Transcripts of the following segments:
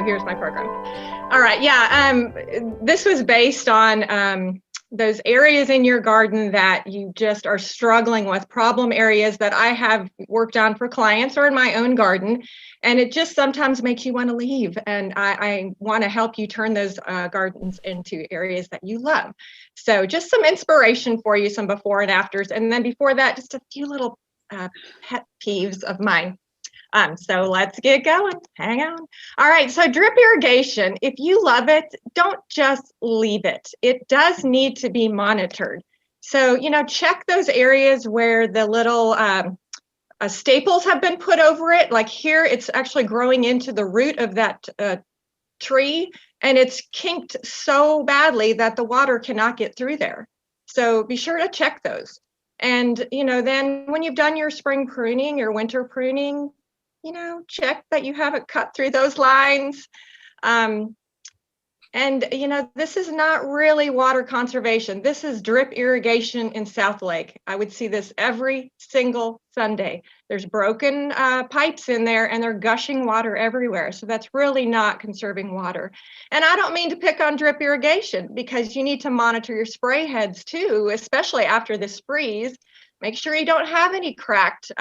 here's my program. All right, yeah, this was based on those areas in your garden that you just are struggling with, problem areas that I have worked on for clients or in my own garden, and it just sometimes makes you want to leave. And I want to help you turn those gardens into areas that you love. So just some inspiration for you, some before and afters, and then before that, just a few little pet peeves of mine. So let's get going. Hang on. All right, so drip irrigation, if you love it, don't just leave it. It does need to be monitored. So, check those areas where the little staples have been put over it. Like here, it's actually growing into the root of that tree, and it's kinked so badly that the water cannot get through there. So be sure to check those. And, then when you've done your spring pruning, your winter pruning, check that you haven't cut through those lines. And, this is not really water conservation. This is drip irrigation in South Lake. I would see this every single Sunday. There's broken pipes in there and they're gushing water everywhere. So that's really not conserving water. And I don't mean to pick on drip irrigation, because you need to monitor your spray heads too, especially after this freeze. Make sure you don't have any cracked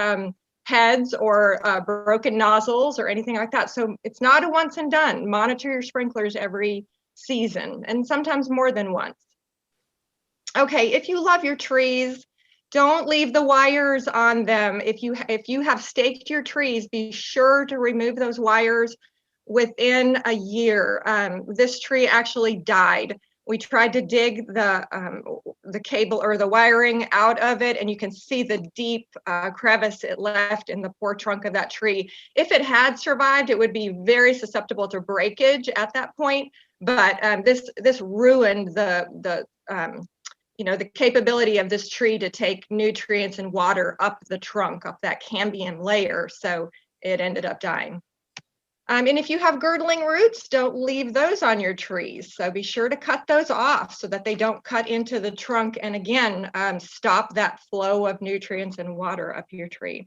heads or broken nozzles or anything like that. So it's not a once and done. Monitor your sprinklers every season, and sometimes more than once. Okay, if you love your trees, don't leave the wires on them. If you have staked your trees, be sure to remove those wires within a year. This tree actually died. We tried to dig the cable or the wiring out of it, and you can see the deep crevice it left in the poor trunk of that tree. If it had survived, it would be very susceptible to breakage at that point. But this ruined the capability of this tree to take nutrients and water up the trunk, up that cambium layer. So it ended up dying. And if you have girdling roots, don't leave those on your trees. So be sure to cut those off so that they don't cut into the trunk. And again, stop that flow of nutrients and water up your tree.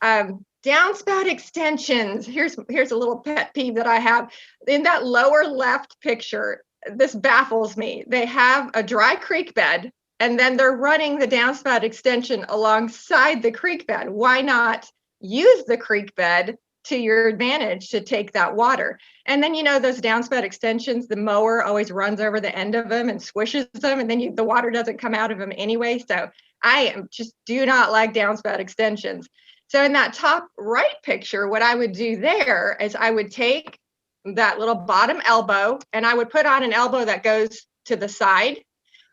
Downspout extensions. Here's a little pet peeve that I have. In that lower left picture, this baffles me. They have a dry creek bed, and then they're running the downspout extension alongside the creek bed. Why not use the creek bed to your advantage to take that water? And then, those downspout extensions, the mower always runs over the end of them and squishes them, and then the water doesn't come out of them anyway. So I just do not like downspout extensions. So in that top right picture, what I would do there is I would take that little bottom elbow and I would put on an elbow that goes to the side.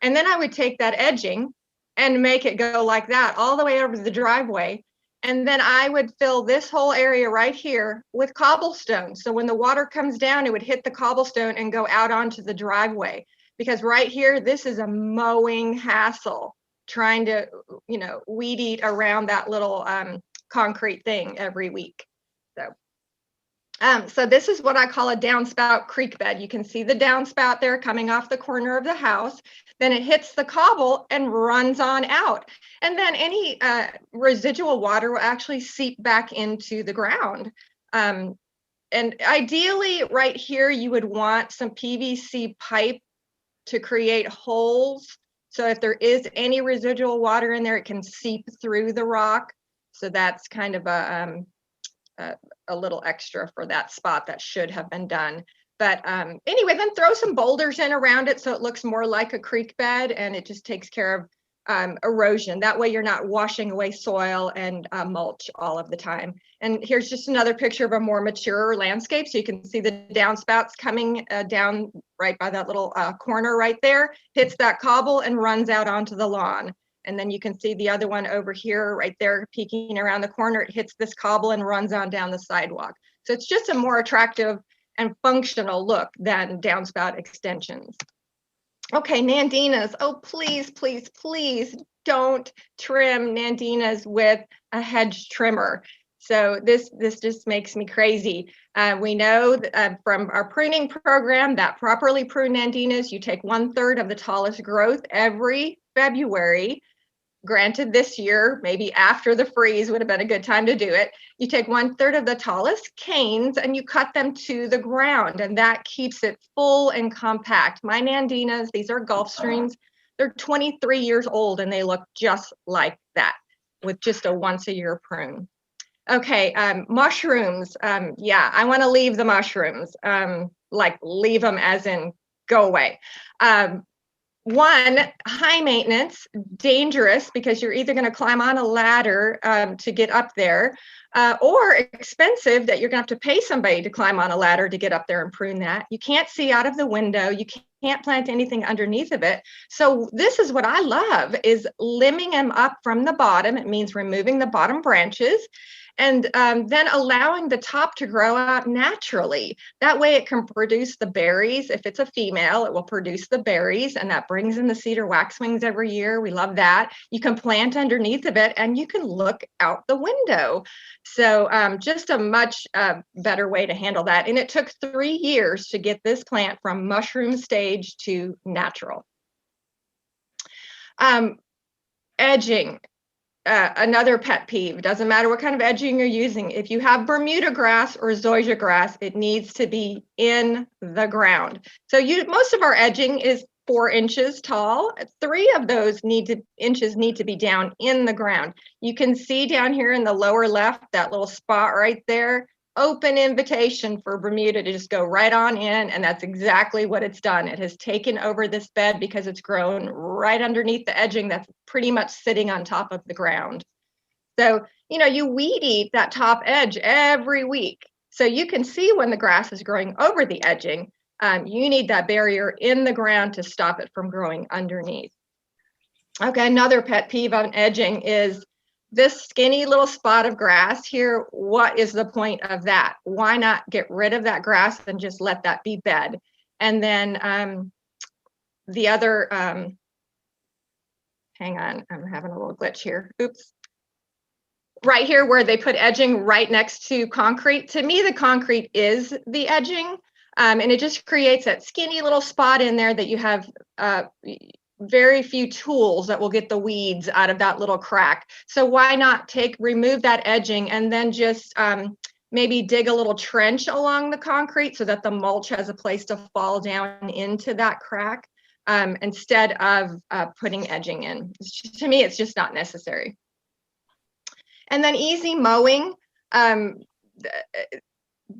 And then I would take that edging and make it go like that all the way over the driveway. And then I would fill this whole area right here with cobblestone. So when the water comes down, it would hit the cobblestone and go out onto the driveway. Because right here, this is a mowing hassle, trying to, weed eat around that little concrete thing every week. So this is what I call a downspout creek bed. You can see the downspout there coming off the corner of the house. Then it hits the cobble and runs on out. And then any residual water will actually seep back into the ground. And ideally right here, you would want some PVC pipe to create holes. So if there is any residual water in there, it can seep through the rock. So that's kind of a little extra for that spot that should have been done. But anyway, then throw some boulders in around it so it looks more like a creek bed, and it just takes care of erosion. That way you're not washing away soil and mulch all of the time. And here's just another picture of a more mature landscape. So you can see the downspouts coming down right by that little corner right there, hits that cobble and runs out onto the lawn. And then you can see the other one over here, right there, peeking around the corner. It hits this cobble and runs on down the sidewalk. So it's just a more attractive and functional look than downspout extensions. Okay, nandinas. Oh, please, please, please don't trim nandinas with a hedge trimmer. So this just makes me crazy. We know that, from our pruning program that properly pruned nandinas, you take 1/3 of the tallest growth every February. granted this year, maybe after the freeze would have been a good time to do it. You take 1/3 of the tallest canes and you cut them to the ground, and that keeps it full and compact. My Nandinas, these are Gulfstreams, they're 23 years old and they look just like that with just a once a year prune. Okay, mushrooms. Yeah, I want to leave the mushrooms, like leave them as in go away. One, high maintenance, dangerous, because you're either going to climb on a ladder to get up there, or expensive that you're going to have to pay somebody to climb on a ladder to get up there and prune that. You can't see out of the window. You can't plant anything underneath of it. So this is what I love, is limbing them up from the bottom. It means removing the bottom branches and then allowing the top to grow out naturally. That way it can produce the berries. If it's a female, it will produce the berries, and that brings in the cedar waxwings every year. We love that. You can plant underneath of it and you can look out the window. So just a much better way to handle that. And it took 3 years to get this plant from mushroom stage to natural. Edging. Another pet peeve. Doesn't matter what kind of edging you're using. If you have Bermuda grass or zoysia grass, it needs to be in the ground. So most of our edging is 4 inches tall. 3 of those inches need to be down in the ground. You can see down here in the lower left, that little spot right there, open invitation for Bermuda to just go right on in, and that's exactly what it's done. It has taken over this bed because it's grown right underneath the edging that's pretty much sitting on top of the ground. So, you weed eat that top edge every week. So you can see when the grass is growing over the edging, you need that barrier in the ground to stop it from growing underneath. Okay, another pet peeve on edging is this skinny little spot of grass here. What is the point of that? Why not get rid of that grass and just let that be bed? And then the other, hang on, I'm having a little glitch here. Oops. Right here where they put edging right next to concrete. To me, the concrete is the edging, and it just creates that skinny little spot in there that you have very few tools that will get the weeds out of that little crack. So why not remove that edging and then just maybe dig a little trench along the concrete so that the mulch has a place to fall down into that crack instead of putting edging in. To me, it's just not necessary. And then easy mowing.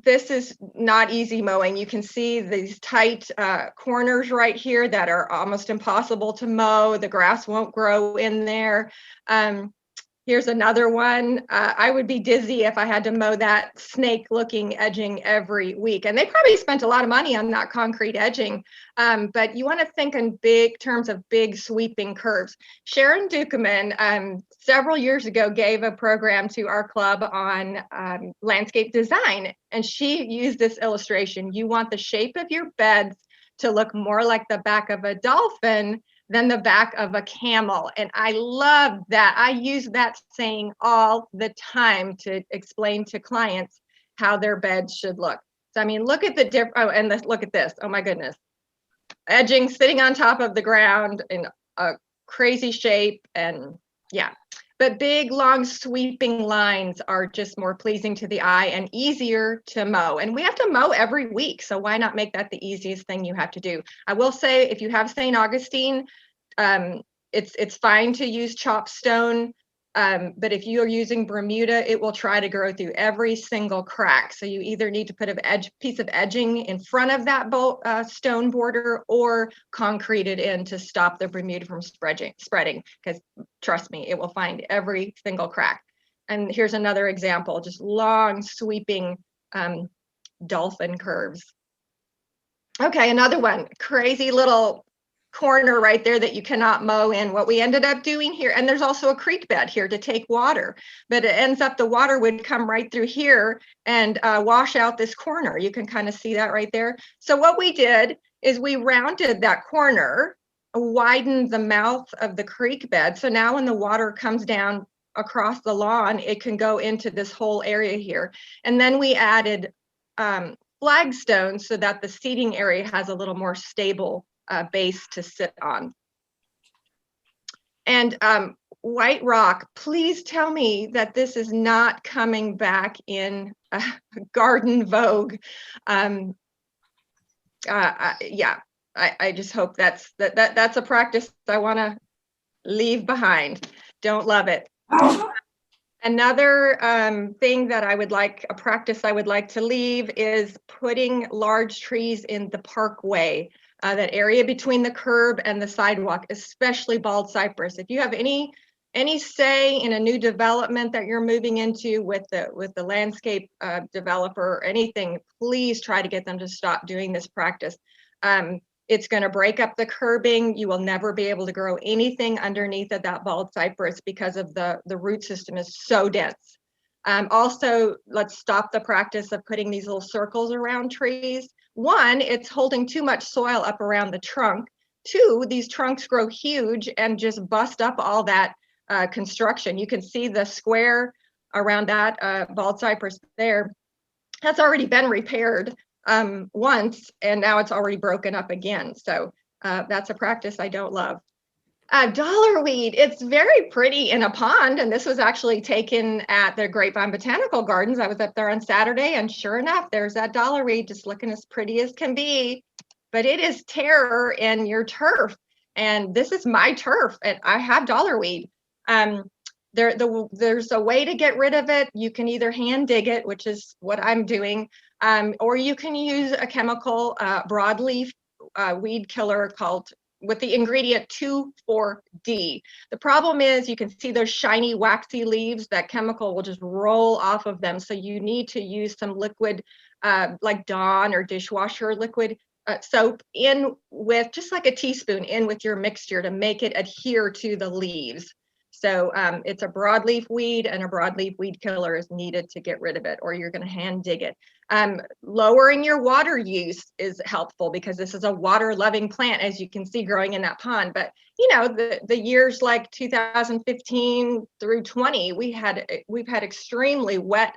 This is not easy mowing. You can see these tight corners right here that are almost impossible to mow. The grass won't grow in there. Here's another one. I would be dizzy if I had to mow that snake-looking edging every week. And they probably spent a lot of money on that concrete edging. But you want to think in big terms of big sweeping curves. Sharon Dukeman several years ago gave a program to our club on landscape design. And she used this illustration. You want the shape of your beds to look more like the back of a dolphin than the back of a camel. And I love that. I use that saying all the time to explain to clients how their beds should look. So, I mean, look at the look at this. Oh my goodness. Edging sitting on top of the ground in a crazy shape, and yeah. But big, long, sweeping lines are just more pleasing to the eye and easier to mow. And we have to mow every week, so why not make that the easiest thing you have to do? I will say, if you have St. Augustine, it's fine to use chopped stone, but if you are using Bermuda, it will try to grow through every single crack. So you either need to put a piece of edging in front of that stone border or concrete it in to stop the Bermuda from spreading, because trust me, it will find every single crack. And here's another example, just long sweeping dolphin curves. Okay, another one, crazy little corner right there that you cannot mow in. What we ended up doing here, and there's also a creek bed here to take water, but it ends up the water would come right through here and wash out this corner. You can kind of see that right there. So what we did is we rounded that corner, widened the mouth of the creek bed. So now when the water comes down across the lawn, it can go into this whole area here. And then we added flagstones so that the seating area has a little more stable base to sit on. And white rock, please tell me that this is not coming back in garden vogue. Yeah, I just hope that's a practice I want to leave behind. Don't love it. Another thing that a practice I would like to leave is putting large trees in the parkway, that area between the curb and the sidewalk, especially bald cypress. If you have any say in a new development that you're moving into with the landscape developer or anything, please try to get them to stop doing this practice. It's going to break up the curbing. You will never be able to grow anything underneath of that bald cypress because of the root system is so dense. Also, let's stop the practice of putting these little circles around trees. One, it's holding too much soil up around the trunk. Two, these trunks grow huge and just bust up all that construction. You can see the square around that bald cypress there. That's already been repaired once, and now it's already broken up again. So that's a practice I don't love. Dollarweed, it's very pretty in a pond, and this was actually taken at the Grapevine Botanical Gardens. I was up there on Saturday, and sure enough, there's that dollarweed just looking as pretty as can be, but it is terror in your turf. And this is my turf, and I have dollarweed. There's a way to get rid of it. You can either hand dig it, which is what I'm doing, or you can use a chemical broadleaf weed killer called with the ingredient 2,4-D. The problem is you can see those shiny waxy leaves. That chemical will just roll off of them. So you need to use some liquid like Dawn or dishwasher liquid soap in with just like a teaspoon in with your mixture to make it adhere to the leaves. So it's a broadleaf weed, and a broadleaf weed killer is needed to get rid of it, or you're going to hand dig it. Lowering your water use is helpful because this is a water-loving plant, as you can see growing in that pond. But you know, the years like 2015 through 20, we've had extremely wet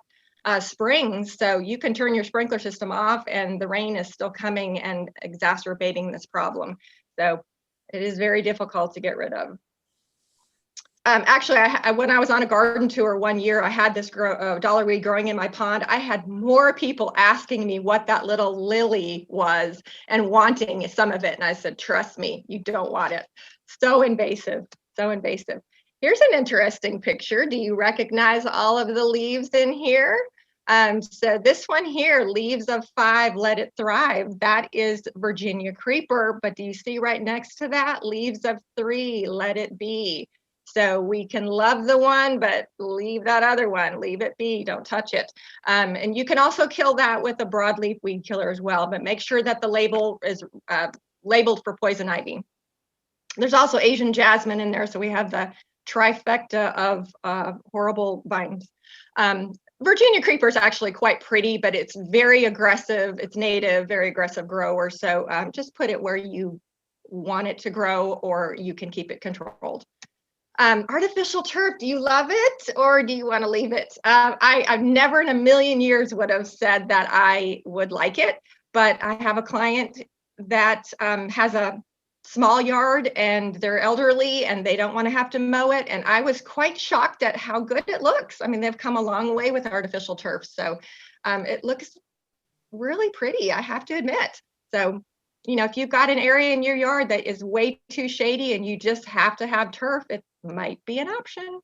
springs, so you can turn your sprinkler system off, and the rain is still coming and exacerbating this problem. So it is very difficult to get rid of. Actually, when I was on a garden tour one year, I had this dollarweed growing in my pond. I had more people asking me what that little lily was and wanting some of it. And I said, trust me, you don't want it. So invasive, so invasive. Here's an interesting picture. Do you recognize all of the leaves in here? So this one here, leaves of 5, let it thrive. That is Virginia creeper. But do you see right next to that, leaves of 3, let it be. So we can love the one, but leave that other one, leave it be, don't touch it. And you can also kill that with a broadleaf weed killer as well, but make sure that the label is labeled for poison ivy. There's also Asian jasmine in there, so we have the trifecta of horrible vines. Virginia creeper is actually quite pretty, but it's very aggressive. It's native, very aggressive grower. So just put it where you want it to grow, or you can keep it controlled. Artificial turf, do you love it or do you want to leave it? I've never in a million years would have said that I would like it, but I have a client that has a small yard and they're elderly and they don't want to have to mow it. And I was quite shocked at how good it looks. I mean, they've come a long way with artificial turf. So it looks really pretty, I have to admit. So, you know, if you've got an area in your yard that is way too shady and you just have to have turf, it might be an option.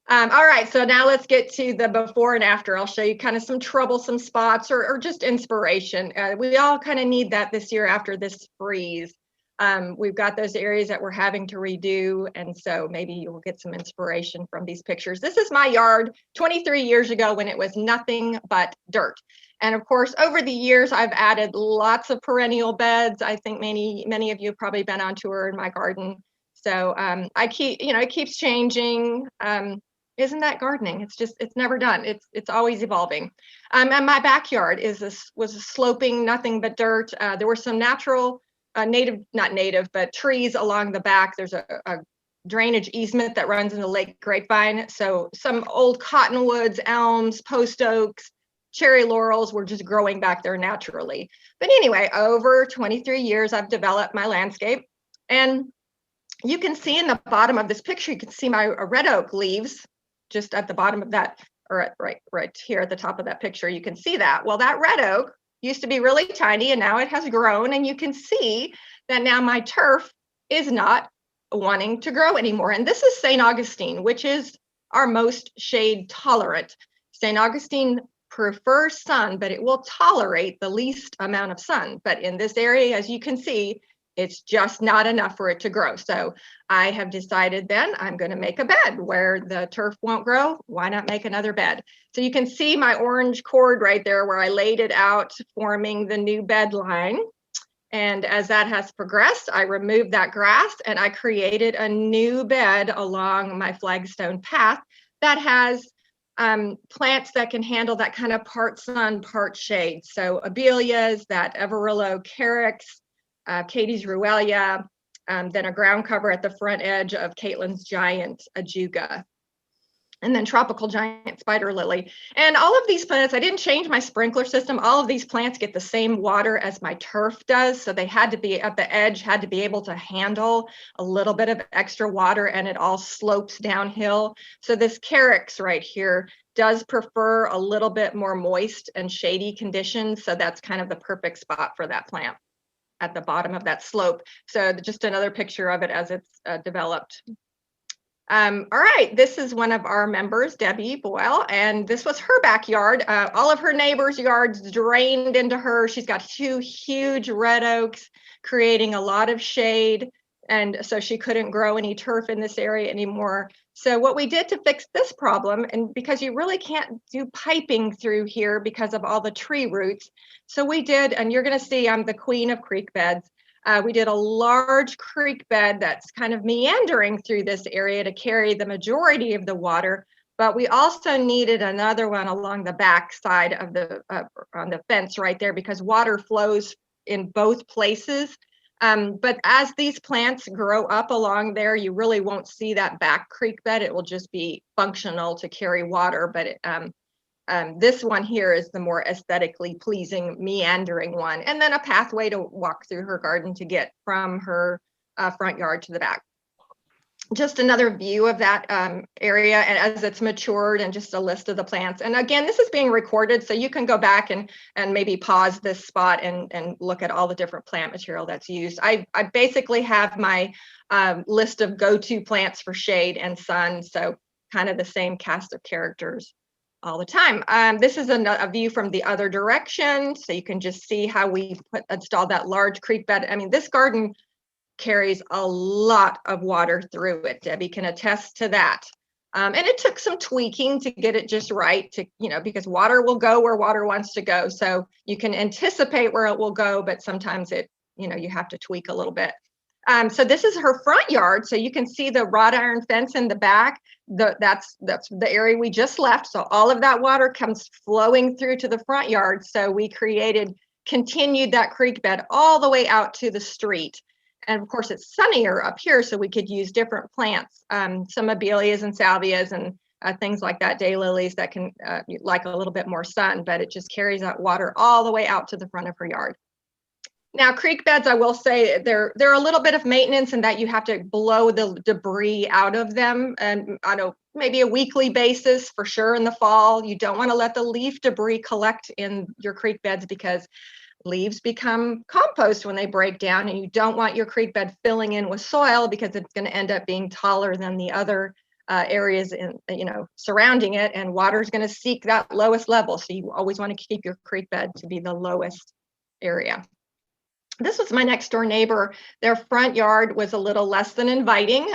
All right, so now let's get to the before and after. I'll show you kind of some troublesome spots or just inspiration. We all kind of need that this year after this freeze. We've got those areas that we're having to redo, and so maybe you'll get some inspiration from these pictures. This is my yard 23 years ago when it was nothing but dirt. And of course, over the years, I've added lots of perennial beds. I think many of you have probably been on tour in my garden. So I keep, you know, it keeps changing. Isn't that gardening? It's never done. It's always evolving. And my backyard was a sloping, nothing but dirt. There were some natural, not native, but trees along the back. There's a drainage easement that runs into Lake Grapevine. So some old cottonwoods, elms, post oaks, cherry laurels were just growing back there naturally. But anyway, over 23 years, I've developed my landscape. And you can see in the bottom of this picture, you can see my red oak leaves just at the bottom of that, or right here at the top of that picture, you can see that. Well, that red oak used to be really tiny and now it has grown, and you can see that now my turf is not wanting to grow anymore. And this is St. Augustine, which is our most shade tolerant. St. Augustine prefers sun, but it will tolerate the least amount of sun. But in this area, as you can see, it's just not enough for it to grow. So I have decided then I'm going to make a bed where the turf won't grow. Why not make another bed? So you can see my orange cord right there where I laid it out, forming the new bed line. And as that has progressed, I removed that grass and I created a new bed along my flagstone path that has plants that can handle that kind of part sun, part shade. So abelias, that Everillo carex, Katie's Ruellia, then a ground cover at the front edge of Caitlin's giant ajuga, and then tropical giant spider lily. And all of these plants, I didn't change my sprinkler system. All of these plants get the same water as my turf does. So they had to be at the edge, had to be able to handle a little bit of extra water, and it all slopes downhill. So this carex right here does prefer a little bit more moist and shady conditions. So that's kind of the perfect spot for that plant at the bottom of that slope. So just another picture of it as it's developed. All right, this is one of our members, Debbie Boyle, and this was her backyard. All of her neighbors' yards drained into her. She's got 2 huge red oaks, creating a lot of shade, and so she couldn't grow any turf in this area anymore. So what we did to fix this problem, and because you really can't do piping through here because of all the tree roots, so we did, and you're going to see I'm the queen of creek beds. We did a large creek bed that's kind of meandering through this area to carry the majority of the water, but we also needed another one along the back side of the on the fence right there, because water flows in both places. But as these plants grow up along there, you really won't see that back creek bed. It will just be functional to carry water, but this one here is the more aesthetically pleasing meandering one, and then a pathway to walk through her garden to get from her front yard to the back. Just another view of that area and as it's matured, and just a list of the plants. And again, this is being recorded, so you can go back and maybe pause this spot and look at all the different plant material that's used. I basically have my list of go-to plants for shade and sun, so kind of the same cast of characters all the time. This is a view from the other direction, so you can just see how we installed that large creek bed. I mean, this garden carries a lot of water through it. Debbie can attest to that. And it took some tweaking to get it just right, to, because water will go where water wants to go. So you can anticipate where it will go, but sometimes it, you have to tweak a little bit. So this is her front yard. So you can see the wrought iron fence in the back. That's the area we just left. So all of that water comes flowing through to the front yard. So we continued that creek bed all the way out to the street. And of course, it's sunnier up here, so we could use different plants, some abelias and salvias and things like that, daylilies that can like a little bit more sun, but it just carries that water all the way out to the front of her yard. Now, creek beds, I will say, they're a little bit of maintenance in that you have to blow the debris out of them, and I know maybe a weekly basis for sure in the fall. You don't want to let the leaf debris collect in your creek beds, because leaves become compost when they break down, and you don't want your creek bed filling in with soil, because it's going to end up being taller than the other areas surrounding it, and water is going to seek that lowest level. So you always want to keep your creek bed to be the lowest area. This was my next door neighbor. Their front yard was a little less than inviting.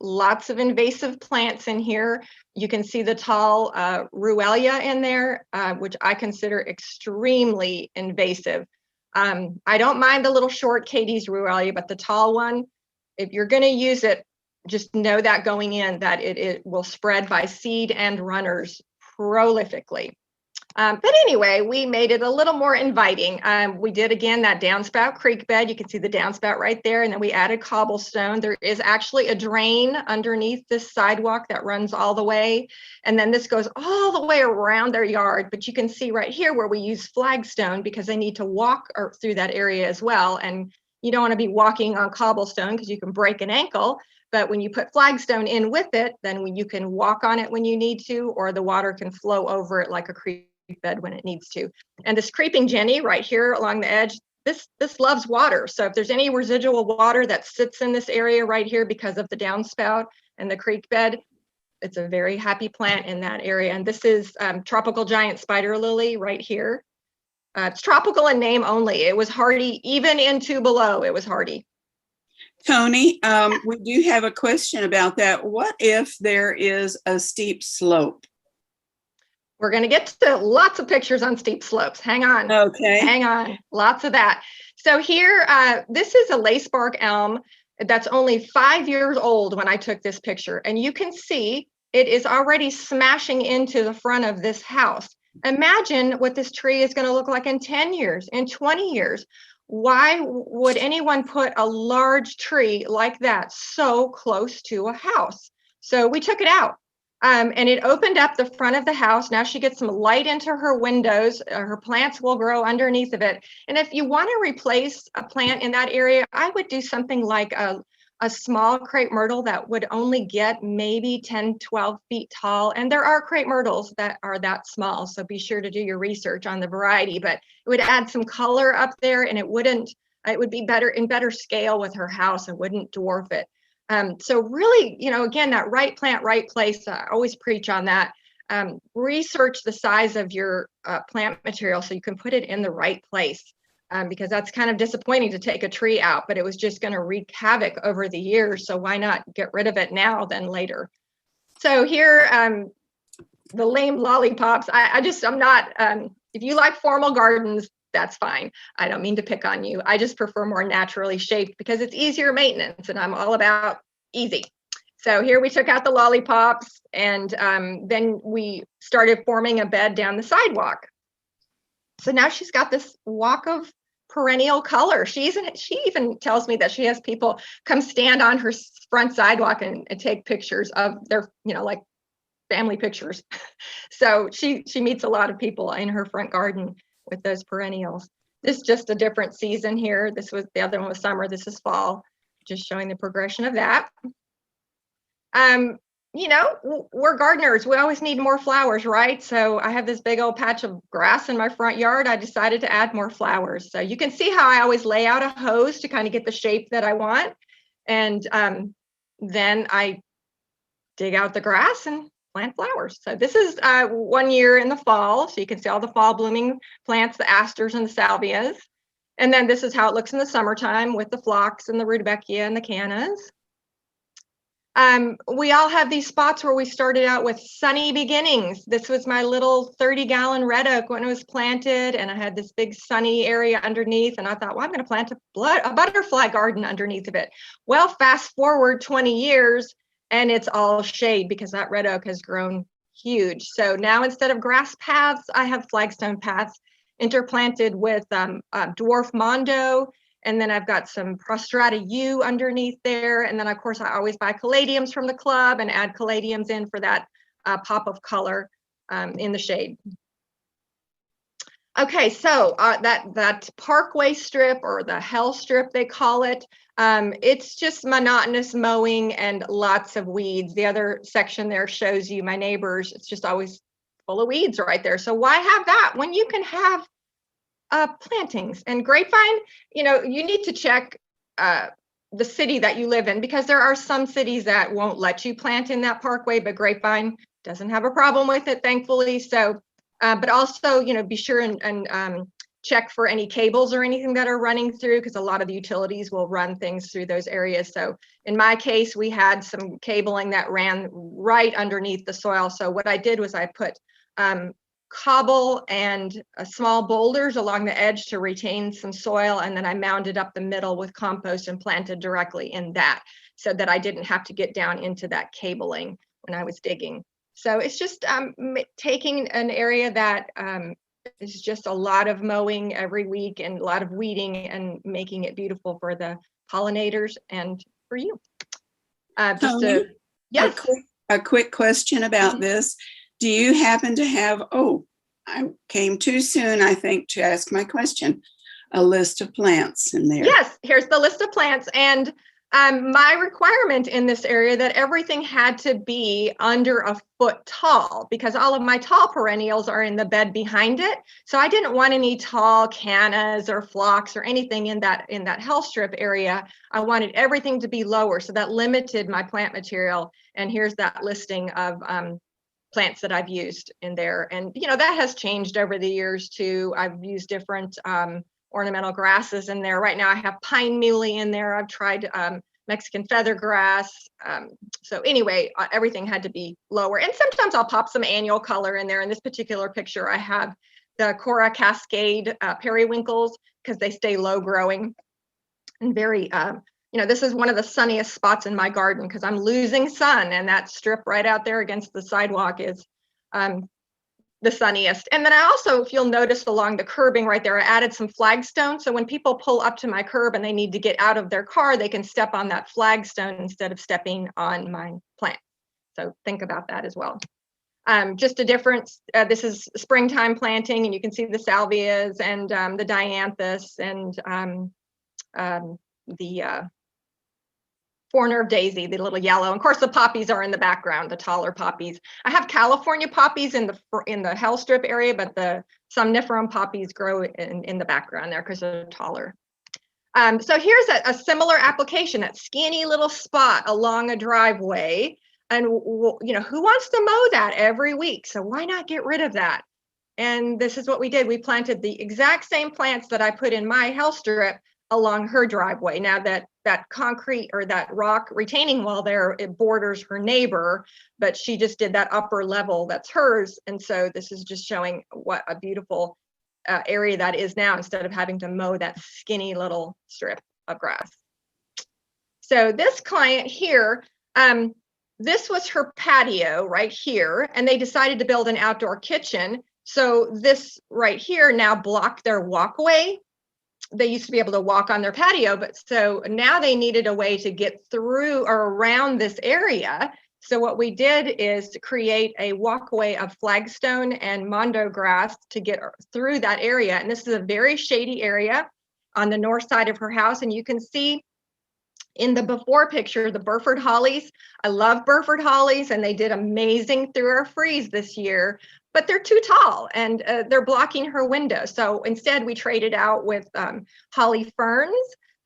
Lots of invasive plants in here. You can see the tall Ruellia in there, which I consider extremely invasive. I don't mind the little short Katie's Ruellia, but the tall one, if you're going to use it, just know that going in that it will spread by seed and runners prolifically. But anyway, we made it a little more inviting. We did, again, that downspout creek bed. You can see the downspout right there. And then we added cobblestone. There is actually a drain underneath this sidewalk that runs all the way. And then this goes all the way around their yard. But you can see right here where we use flagstone, because they need to walk through that area as well. And, you don't want to be walking on cobblestone because you can break an ankle. But when you put flagstone in with it, then you can walk on it when you need to, or the water can flow over it like a creek bed when it needs to. And this creeping Jenny right here along the edge, this loves water. So if there's any residual water that sits in this area right here because of the downspout and the creek bed, it's a very happy plant in that area. And this is tropical giant spider lily right here. It's tropical in name only. It was hardy, even in Tupelo, it was hardy. Toni, we do have a question about that. What if there is a steep slope? We're going to get to lots of pictures on steep slopes. Hang on. Okay. Hang on. Lots of that. So here, this is a lacebark elm that's only 5 years old when I took this picture. And you can see it is already smashing into the front of this house. Imagine what this tree is going to look like in 10 years, in 20 years. Why would anyone put a large tree like that so close to a house? So we took it out. And it opened up the front of the house. Now she gets some light into her windows. Her plants will grow underneath of it. And if you want to replace a plant in that area, I would do something like a small crepe myrtle that would only get maybe 10, 12 feet tall. And there are crepe myrtles that are that small. So be sure to do your research on the variety, but it would add some color up there, and it would be better in better scale with her house and wouldn't dwarf it. So really, again, that right plant, right place, I always preach on that. Research the size of your plant material so you can put it in the right place, because that's kind of disappointing to take a tree out, but it was just going to wreak havoc over the years. So why not get rid of it now than later? So here, the lame lollipops, I'm not, if you like formal gardens, that's fine. I don't mean to pick on you. I just prefer more naturally shaped because it's easier maintenance, and I'm all about easy. So here we took out the lollipops, and then we started forming a bed down the sidewalk. So now she's got this walk of perennial color. She even tells me that she has people come stand on her front sidewalk and take pictures of their, like family pictures. So she meets a lot of people in her front garden with those perennials. This is just a different season here. The other one was summer. This is fall, just showing the progression of that. We're gardeners. We always need more flowers, right? So I have this big old patch of grass in my front yard. I decided to add more flowers. So you can see how I always lay out a hose to kind of get the shape that I want. And then I dig out the grass and plant flowers. So this is 1 year in the fall. So you can see all the fall blooming plants, the asters and the salvias. And then this is how it looks in the summertime with the phlox and the rudbeckia and the cannas. We all have these spots where we started out with sunny beginnings. This was my little 30-gallon red oak when it was planted, and I had this big sunny area underneath, and I thought, well, I'm going to plant a butterfly garden underneath of it. Well, fast forward 20 years, and it's all shade because that red oak has grown huge. So now instead of grass paths, I have flagstone paths interplanted with dwarf mondo. And then I've got some prostrata yew underneath there. And then, of course, I always buy caladiums from the club and add caladiums in for that pop of color in the shade. Okay, so that parkway strip, or the hell strip, they call it, it's just monotonous mowing and lots of weeds. The other section there shows you my neighbors. It's just always full of weeds right there. So why have that when you can have plantings? And Grapevine, you need to check the city that you live in, because there are some cities that won't let you plant in that parkway, but Grapevine doesn't have a problem with it, thankfully. So, but also, be sure and check for any cables or anything that are running through, because a lot of the utilities will run things through those areas. So in my case, we had some cabling that ran right underneath the soil. So what I did was I put cobble and small boulders along the edge to retain some soil, and then I mounded up the middle with compost and planted directly in that, so that I didn't have to get down into that cabling when I was digging. So it's just taking an area that is just a lot of mowing every week and a lot of weeding and making it beautiful for the pollinators and for you. Toni, yes. A quick question about this. Do you happen to have, I came too soon, I think, to ask my question. a list of plants in there. Yes, here's the list of plants. And my requirement in this area that everything had to be under a foot tall, because all of my tall perennials are in the bed behind it. So I didn't want any tall cannas or phlox or anything in that health strip area. I wanted everything to be lower, so that limited my plant material. And here's that listing of plants that I've used in there. And that has changed over the years too. I've used different ornamental grasses in there. Right now I have pine muley in there. I've tried Mexican feather grass. So anyway, everything had to be lower. And sometimes I'll pop some annual color in there. In this particular picture, I have the Cora Cascade periwinkles, because they stay low growing and very, this is one of the sunniest spots in my garden because I'm losing sun, and that strip right out there against the sidewalk is the sunniest. And then I also, if you'll notice along the curbing right there, I added some flagstone. So when people pull up to my curb and they need to get out of their car, they can step on that flagstone instead of stepping on my plant. So think about that as well. Just a difference. This is springtime planting, and you can see the salvias and the dianthus and the four-nerve daisy, the little yellow. And of course, the poppies are in the background, the taller poppies. I have California poppies in the hell strip area, but the somniferum poppies grow in the background there because they're taller. So here's a similar application, that skinny little spot along a driveway. And who wants to mow that every week? So why not get rid of that? And this is what we did. We planted the exact same plants that I put in my health strip along her driveway. Now that concrete or that rock retaining wall there, it borders her neighbor, but she just did that upper level that's hers. And so this is just showing what a beautiful area that is now, instead of having to mow that skinny little strip of grass. So this client here, this was her patio right here, and they decided to build an outdoor kitchen. So this right here now blocked their walkway. They used to be able to walk on their patio, but so now they needed a way to get through or around this area. So what we did is to create a walkway of flagstone and mondo grass to get through that area. And this is a very shady area on the north side of her house. And you can see in the before picture, the Burford hollies. I love Burford hollies, and they did amazing through our freeze this year, but they're too tall and they're blocking her window. So instead we traded out with holly ferns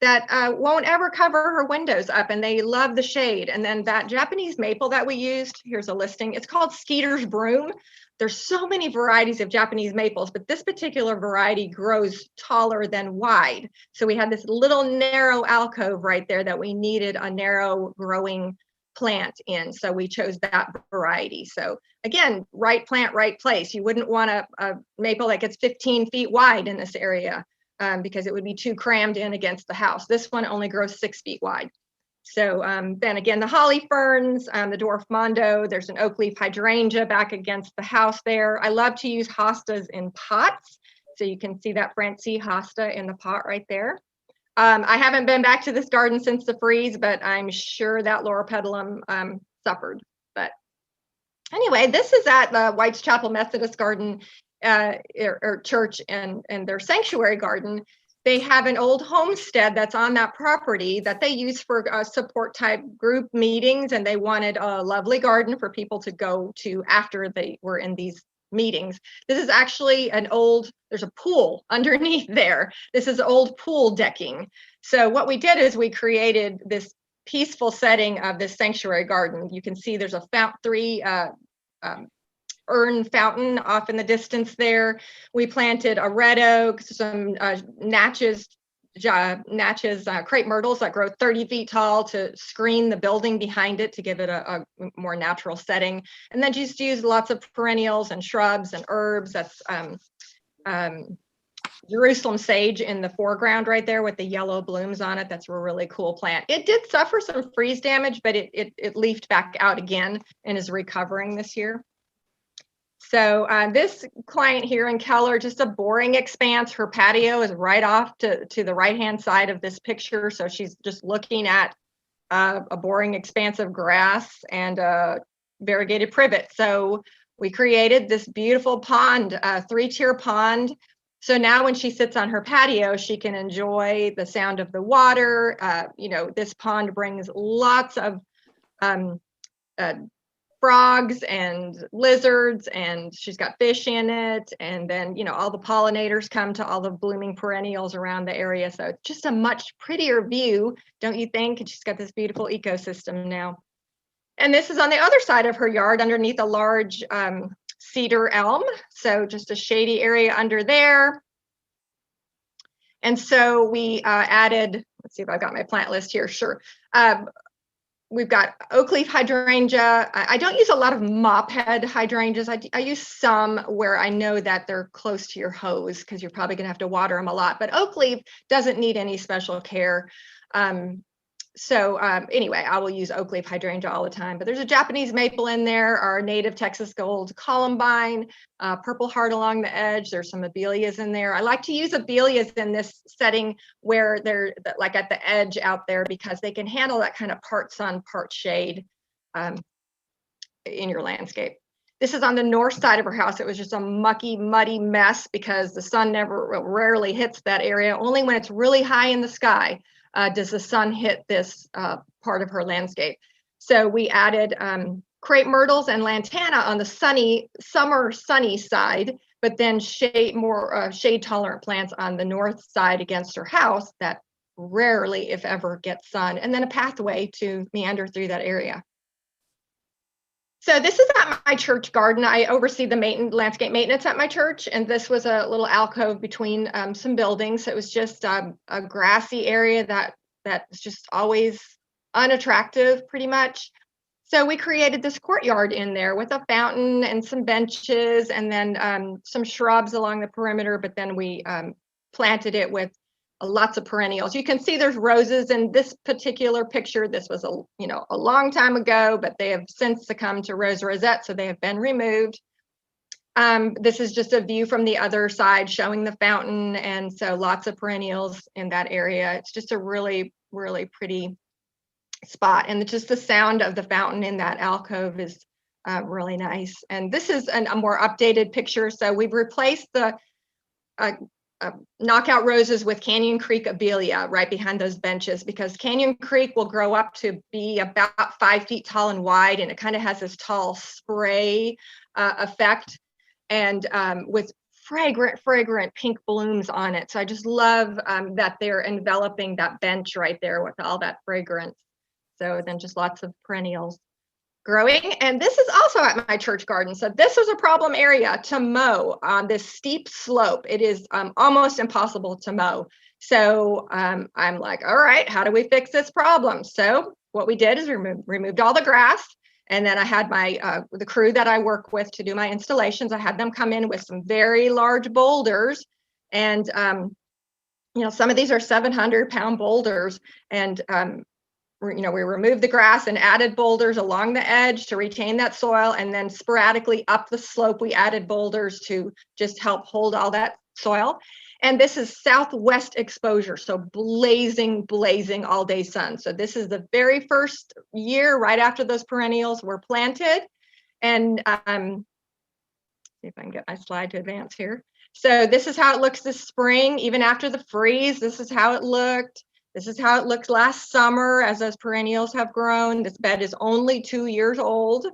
that won't ever cover her windows up, and they love the shade. And then that Japanese maple that we used, here's a listing, it's called Skeeter's Broom. There's so many varieties of Japanese maples, but this particular variety grows taller than wide. So we had this little narrow alcove right there that we needed a narrow growing plant in. So we chose that variety. So again, right plant, right place. You wouldn't want a maple that gets 15 feet wide in this area because it would be too crammed in against the house. This one only grows 6 feet wide. So then again, the holly ferns, the dwarf mondo, there's an oak leaf hydrangea back against the house there. I love to use hostas in pots. So you can see that Francie hosta in the pot right there. I haven't been back to this garden since the freeze, but I'm sure that loropetalum suffered. But anyway, this is at the White's Chapel Methodist Garden or church and their sanctuary garden. They have an old homestead that's on that property that they use for support type group meetings, and they wanted a lovely garden for people to go to after they were in these meetings. This is actually there's a pool underneath there. This is old pool decking. So what we did is we created this peaceful setting of this sanctuary garden. You can see there's a three urn fountain off in the distance there. We planted a red oak, some Natchez crepe myrtles that grow 30 feet tall to screen the building behind it to give it a more natural setting. And then just use lots of perennials and shrubs and herbs. That's Jerusalem sage in the foreground right there with the yellow blooms on it. That's a really cool plant. It did suffer some freeze damage, but it leafed back out again and is recovering this year. So this client here in Keller, just a boring expanse. Her patio is right off to the right-hand side of this picture. So she's just looking at a boring expanse of grass and a variegated privet. So we created this beautiful pond, 3-tier pond So now when she sits on her patio, she can enjoy the sound of the water. This pond brings lots of frogs and lizards, and she's got fish in it. And then, all the pollinators come to all the blooming perennials around the area. So it's just a much prettier view, don't you think? And she's got this beautiful ecosystem now. And this is on the other side of her yard underneath a large cedar elm. So just a shady area under there. And so we added, let's see if I've got my plant list here. Sure. We've got oak leaf hydrangea. I don't use a lot of mop head hydrangeas. I use some where I know that they're close to your hose because you're probably gonna have to water them a lot, but oak leaf doesn't need any special care. Anyway, I will use oak leaf hydrangea all the time, but there's a Japanese maple in there, our native Texas gold columbine, purple heart along the edge. There's some abelias in there. I like to use abelias in this setting where they're like at the edge out there because they can handle that kind of part sun, part shade in your landscape. This is on the north side of her house. It was just a mucky, muddy mess because the sun rarely hits that area. Only when it's really high in the sky does the sun hit this part of her landscape. So we added crepe myrtles and lantana on the summer sunny side, but then shade tolerant plants on the north side against her house that rarely, if ever, get sun, and then a pathway to meander through that area. So this is at my church garden. I oversee the landscape maintenance at my church, and this was a little alcove between some buildings. It was just a grassy area that was just always unattractive, pretty much. So we created this courtyard in there with a fountain and some benches, and then some shrubs along the perimeter. But then we planted it with lots of perennials. You can see there's roses in this particular picture. This was a long time ago, but they have since succumbed to rose rosette, so they have been removed. This is just a view from the other side showing the fountain, and so lots of perennials in that area. It's just a really, really pretty spot, and just the sound of the fountain in that alcove is really nice. And this is a more updated picture. So we've replaced the knockout roses with Canyon Creek abelia right behind those benches, because Canyon Creek will grow up to be about 5 feet tall and wide, and it kind of has this tall spray effect, and with fragrant pink blooms on it. So I just love that they're enveloping that bench right there with all that fragrance. So then just lots of perennials growing. And this is also at my church garden. So this was a problem area to mow on this steep slope. It is almost impossible to mow. So I'm like, all right, how do we fix this problem? So what we did is removed all the grass. And then I had the crew that I work with to do my installations. I had them come in with some very large boulders. And, some of these are 700-pound boulders. And we removed the grass and added boulders along the edge to retain that soil, and then sporadically up the slope we added boulders to just help hold all that soil. And this is southwest exposure, so blazing all day sun. So this is the very first year right after those perennials were planted. And see if I can get my slide to advance here. So this is how it looks this spring, even after the freeze. This is how it looked. This is how it looked last summer as those perennials have grown. This bed is only 2 years old.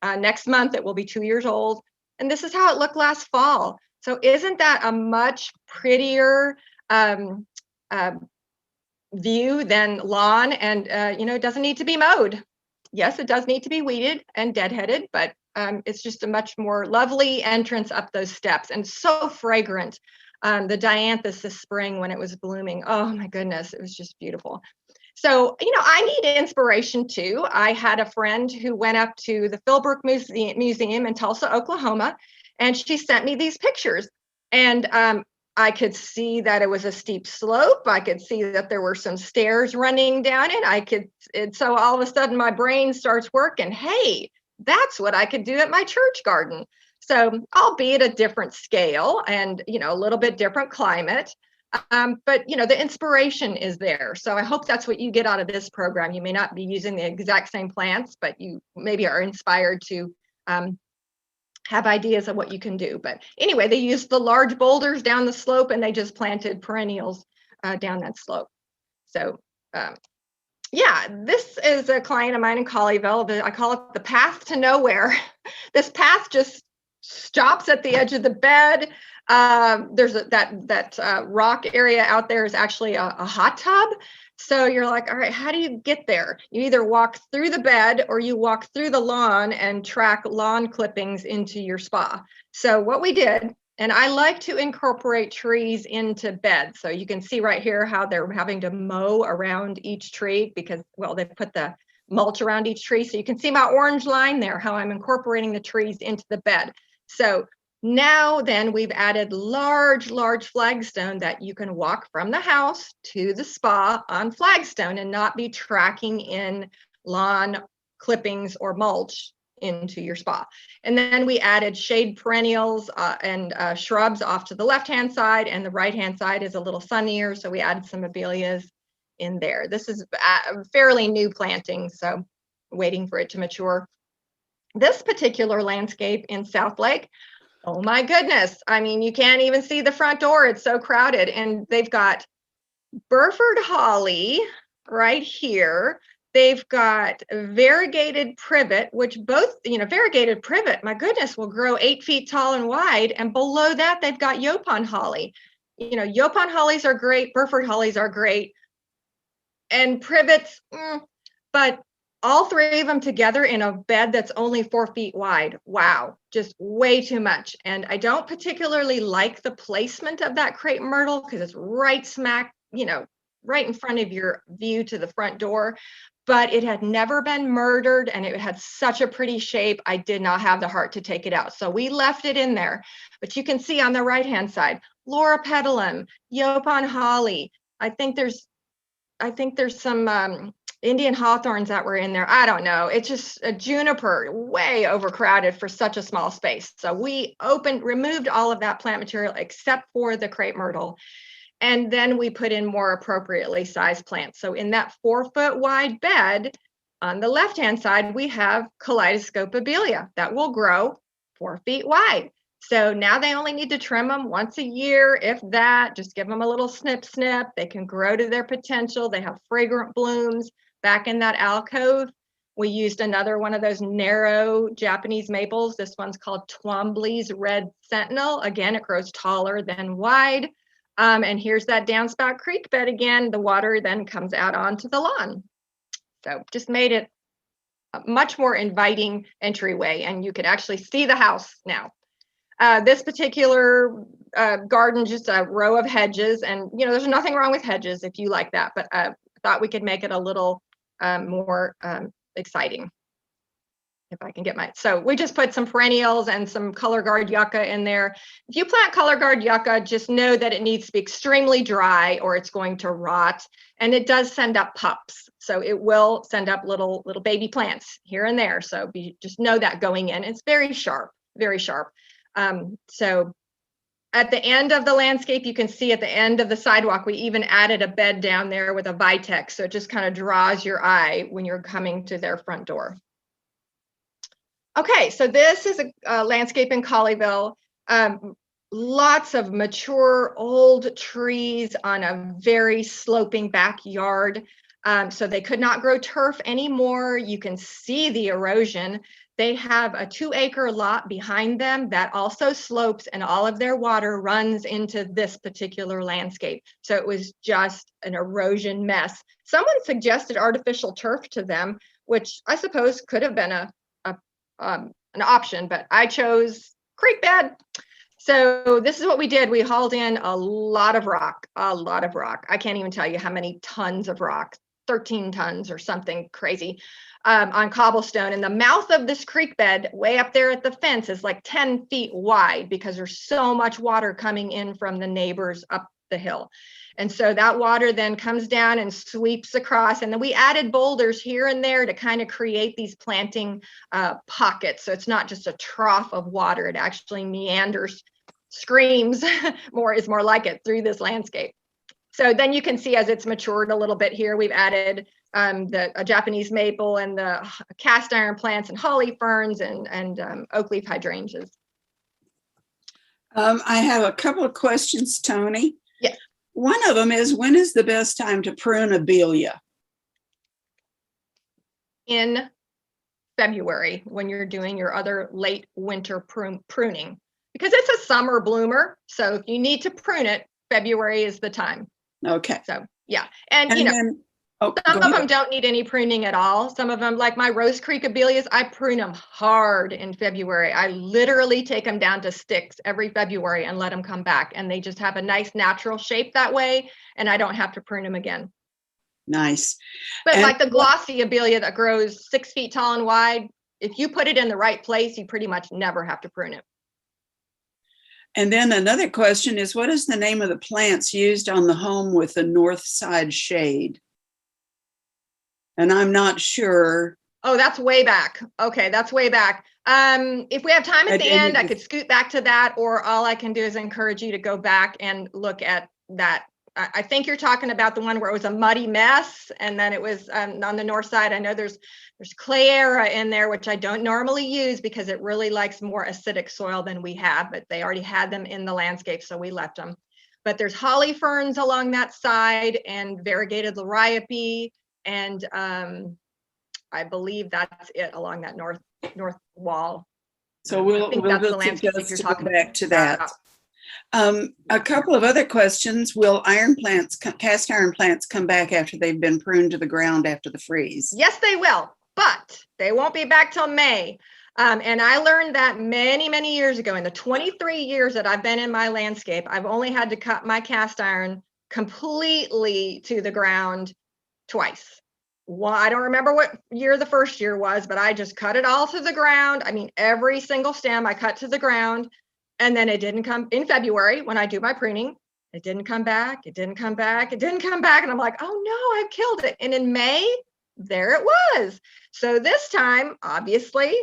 Next month, it will be 2 years old. And this is how it looked last fall. So isn't that a much prettier view than lawn? And, it doesn't need to be mowed. Yes, it does need to be weeded and deadheaded, but it's just a much more lovely entrance up those steps, and so fragrant. The dianthus this spring when it was blooming, oh my goodness, it was just beautiful. So, I need inspiration too. I had a friend who went up to the Philbrook Museum in Tulsa, Oklahoma, and she sent me these pictures. And I could see that it was a steep slope. I could see that there were some stairs running down it. So all of a sudden my brain starts working. Hey, that's what I could do at my church garden. So albeit a different scale and, a little bit different climate, but, the inspiration is there. So I hope that's what you get out of this program. You may not be using the exact same plants, but you maybe are inspired to have ideas of what you can do. But anyway, they used the large boulders down the slope and they just planted perennials down that slope. So yeah, this is a client of mine in Colleyville. I call it the path to nowhere. This path just stops at the edge of the bed. There's that rock area out there is actually a hot tub. So you're like, all right, how do you get there? You either walk through the bed or you walk through the lawn and track lawn clippings into your spa. So what we did, and I like to incorporate trees into beds. So you can see right here how they're having to mow around each tree because, well, they put the mulch around each tree. So you can see my orange line there, how I'm incorporating the trees into the bed. So now then we've added large flagstone that you can walk from the house to the spa on flagstone and not be tracking in lawn clippings or mulch into your spa. And then we added shade perennials and shrubs off to the left-hand side, and the right-hand side is a little sunnier, so we added some abelias in there. This is a fairly new planting, so waiting for it to mature. This particular landscape in South Lake, oh my goodness. I mean, you can't even see the front door. It's so crowded. And they've got Burford holly right here. They've got variegated privet, which both, variegated privet, my goodness, will grow 8 feet tall and wide. And below that, they've got Yopon holly. Yopon hollies are great. Burford hollies are great. And privets, but all three of them together in a bed that's only 4 feet wide. Wow, just way too much. And I don't particularly like the placement of that crepe myrtle because it's right smack, right in front of your view to the front door. But it had never been murdered and it had such a pretty shape. I did not have the heart to take it out. So we left it in there. But you can see on the right-hand side, Laura petalum, Yopon holly. I think there's some Indian hawthorns that were in there. I don't know. It's just a juniper, way overcrowded for such a small space. So we removed all of that plant material except for the crepe myrtle. And then we put in more appropriately sized plants. So in that 4 foot wide bed, on the left-hand side, we have kaleidoscope abelia that will grow 4 feet wide. So now they only need to trim them once a year, if that, just give them a little snip. They can grow to their potential. They have fragrant blooms. Back in that alcove, we used another one of those narrow Japanese maples. This one's called Twombly's Red Sentinel. Again, it grows taller than wide. And here's that downspout creek bed again. The water then comes out onto the lawn. So just made it a much more inviting entryway, and you could actually see the house now. This particular garden, just a row of hedges, and there's nothing wrong with hedges if you like that, but I thought we could make it a little more exciting. If I can get so we just put some perennials and some color guard yucca in there. If you plant color guard yucca, just know that it needs to be extremely dry or it's going to rot, and it does send up pups. So it will send up little baby plants here and there. So just know that going in. It's very sharp, very sharp. So at the end of the landscape, you can see at the end of the sidewalk, we even added a bed down there with a vitex. So it just kind of draws your eye when you're coming to their front door. Okay, so this is a landscape in Colleyville. Lots of mature old trees on a very sloping backyard. So they could not grow turf anymore. You can see the erosion. They have a 2-acre lot behind them that also slopes, and all of their water runs into this particular landscape. So it was just an erosion mess. Someone suggested artificial turf to them, which I suppose could have been an option, but I chose creek bed. So this is what we did. We hauled in a lot of rock. I can't even tell you how many tons of rock, 13 tons or something crazy. On cobblestone, and the mouth of this creek bed way up there at the fence is like 10 feet wide because there's so much water coming in from the neighbors up the hill. And so that water then comes down and sweeps across, and then we added boulders here and there to kind of create these planting pockets. So it's not just a trough of water, it actually meanders, screams is more like it through this landscape. So then you can see as it's matured a little bit here, we've added a Japanese maple and the cast iron plants and holly ferns and oak leaf hydrangeas. I have a couple of questions, Toni. Yes. One of them is, when is the best time to prune abelia? In February, when you're doing your other late winter pruning, because it's a summer bloomer. So if you need to prune it, February is the time. Okay. So yeah, and you know, then, some of them don't need any pruning at all. Some of them, like my Rose Creek abelias, I prune them hard in February. I literally take them down to sticks every February and let them come back. And they just have a nice natural shape that way. And I don't have to prune them again. Nice. But like the glossy abelia that grows 6 feet tall and wide, if you put it in the right place, you pretty much never have to prune it. And then another question is, what is the name of the plants used on the home with the north side shade? And I'm not sure. Oh, that's way back. Okay, that's way back. If we have time at the end, I could scoot back to that, or all I can do is encourage you to go back and look at that. I think you're talking about the one where it was a muddy mess, and then it was on the north side. I know there's Clayera in there, which I don't normally use because it really likes more acidic soil than we have, but they already had them in the landscape, so we left them. But there's holly ferns along that side and variegated liriope, and I believe that's it along that north wall. So we'll just go back to that. A couple of other questions. Will cast iron plants come back after they've been pruned to the ground after the freeze? Yes, they will, but they won't be back till May. And I learned that many, many years ago. In the 23 years that I've been in my landscape, I've only had to cut my cast iron completely to the ground twice. Well, I don't remember what year the first year was, but I just cut it all to the ground. I mean, every single stem I cut to the ground. And then it didn't come in February when I do my pruning. It didn't come back. It didn't come back. It didn't come back. And I'm like, oh no, I've killed it. And in May, there it was. So this time, obviously,